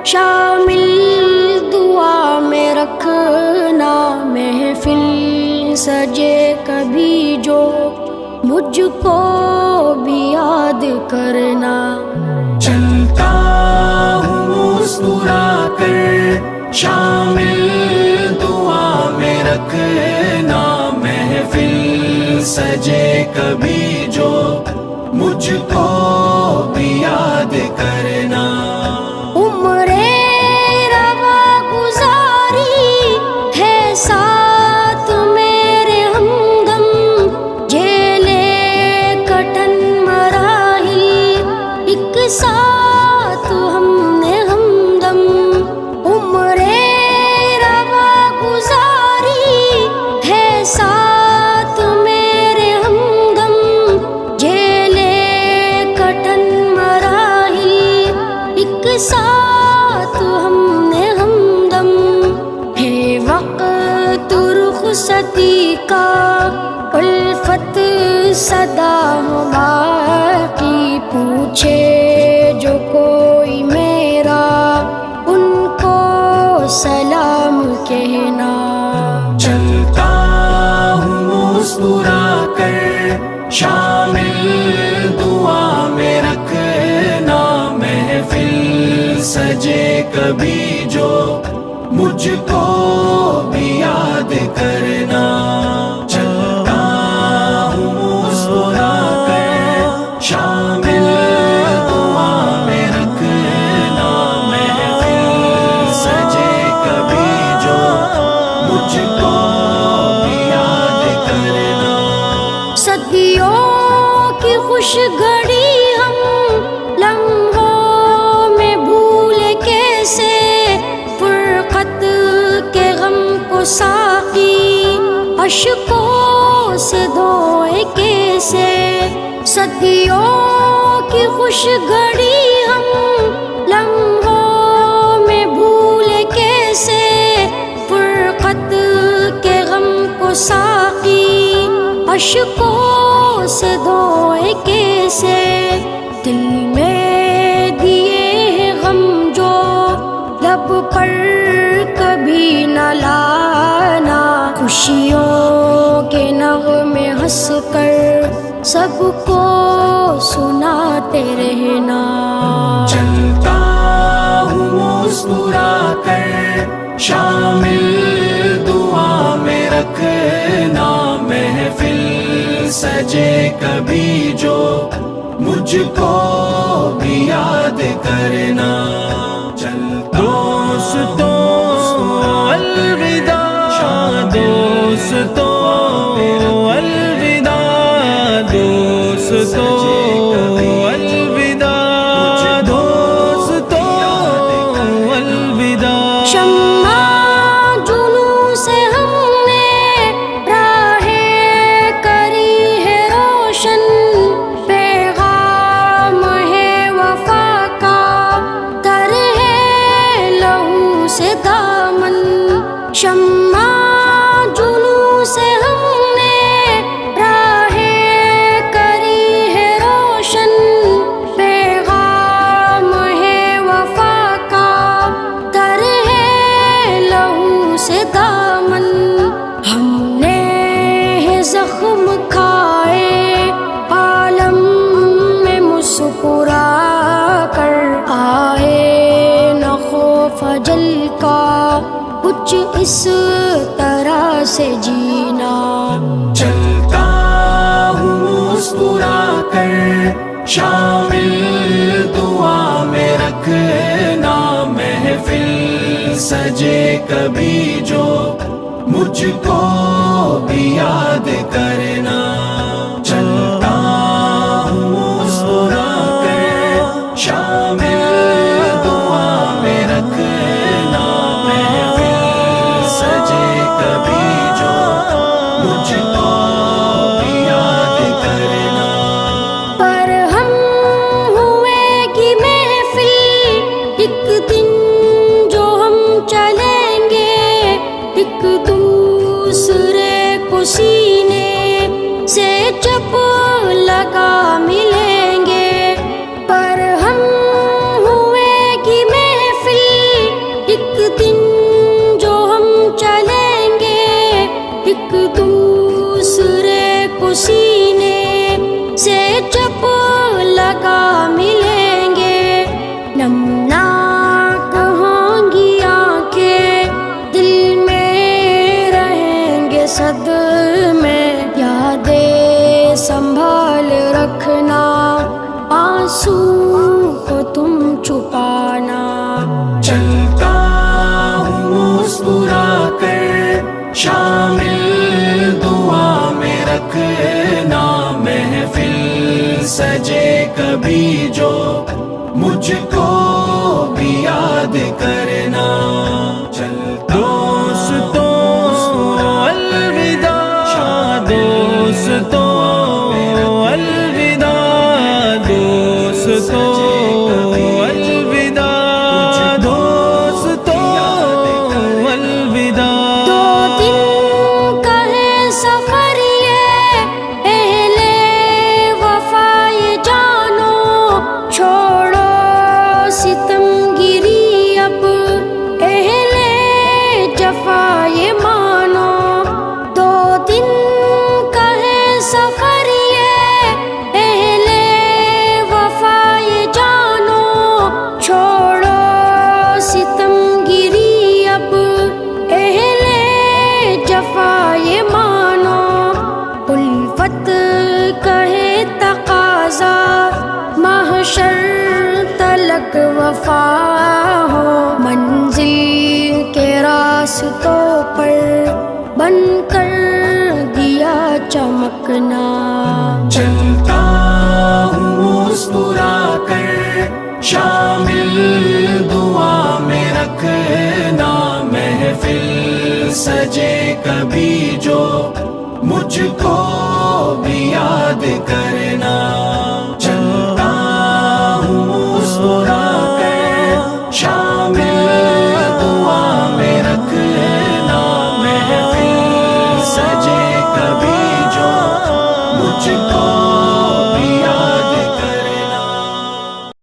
شامل دعا میں رکھنا، محفل سجے کبھی جو مجھ کو بھی یاد کرنا۔ چلتا ہوں مسکرا کر شامل دعا میں رکھنا، محفل سجے کبھی جو مجھ کو بھی یاد کرنا۔ عمر روا گزاری ہے ساتھ میرے ہمدم، جیلے کٹن مراحل ایک ساتھ ہم نے ہمدم۔ عمر روا گزاری ہے ساتھ میرے ہمدم، جیلے کٹن مراحل ایک ساتھ ہم نے ہمدم۔ ہے وقت رخصتی کا الفت صدا ہو باقی، پوچھے جو کوئی میرا ان کو سلام کہنا۔ چلتا ہوں مسکرا کر شامل دعا میں رکھنا، محفل سجے کبھی جو مجھ کو بھی یاد کرنا۔ چلتا ہوں مسکرا کر شامل دعا میں رکھنا، محفل سجے کبھی جو مجھ کو بھی یاد کرنا۔ صدیوں کی خوش گھڑی ہم لمحوں میں بھولے کیسے، فرقت کے غم کو ساقی اشکوں سے دھوئے کیسے۔ صدیوں کی خوش گھڑی ہم لمحوں میں بھولے کیسے، فرقت کے غم کو ساقی اشکوں سے دھوئے کیسے۔ دل میں دیے ہیں غم جو لب پر کبھی نہ لانا، خوشیوں کے نغمے ہنس کر سب کو سناتے رہنا۔ چلتا ہوں مسکرا کر شامل دعا میں رکھنا، محفل سجے کبھی جو مجھ کو بھی یاد کرنا۔ دوستو الوداع، دوستو الوداع، دوستو الوداع، دوستو الوداع۔ شمع جنوں سے ہم نے راہیں کری ہے روشن، پیغام ہے وفا کا تر ہے لہو سے دامن۔ شمع جنوں سے ہم نے راہیں کری ہے روشن، پیغام ہے وفا کا تر ہے لہو سے دامن۔ ہم نے ہے زخم کھائے عالم میں مسکرا کر، آئے نہ خوف اجل کا کچھ اس طرح سے جینا۔ چلتا ہوں مسکرا کر شامل دعا میں رکھنا، محفل سجے کبھی جو مجھ کو بھی یاد کرنا۔ چلتا ہوں مسکرا کر شامل دعا میں رکھنا، محفل سجے کبھی جو مجھ کو بھی یاد کرنا۔ پر ہم ہوئے گی محفل ایک دن جو ہم چلیں گے ایک دوسرے کو سینے چلتا ہوں مسکرا کر شامل دعا میں رکھنا محفل سجے کبھی جو مجھ کو بھی یاد کرنا چلتا دوستوں الوداع دوستوں الوداع دوستوں الوداع دوستوں الوداع دو دن کا ہے سفر یہ اہل وفا یہ جانو چھوڑو ستم گری اب اہل جفا یہ مانو دو دن کا ہے سفر یہ اہل وفا یہ جانو چھوڑو ستم گری اب اہل جفا یہ مانو الفت کہے تقاضا محشر تلک وفا ہو منزل کے راستوں پر بن کر دیا چمکنا چلتا ہوں مسکرا کر شامل دعا میں رکھنا محفل سجے کبھی جو مجھ کو بھی یاد کرنا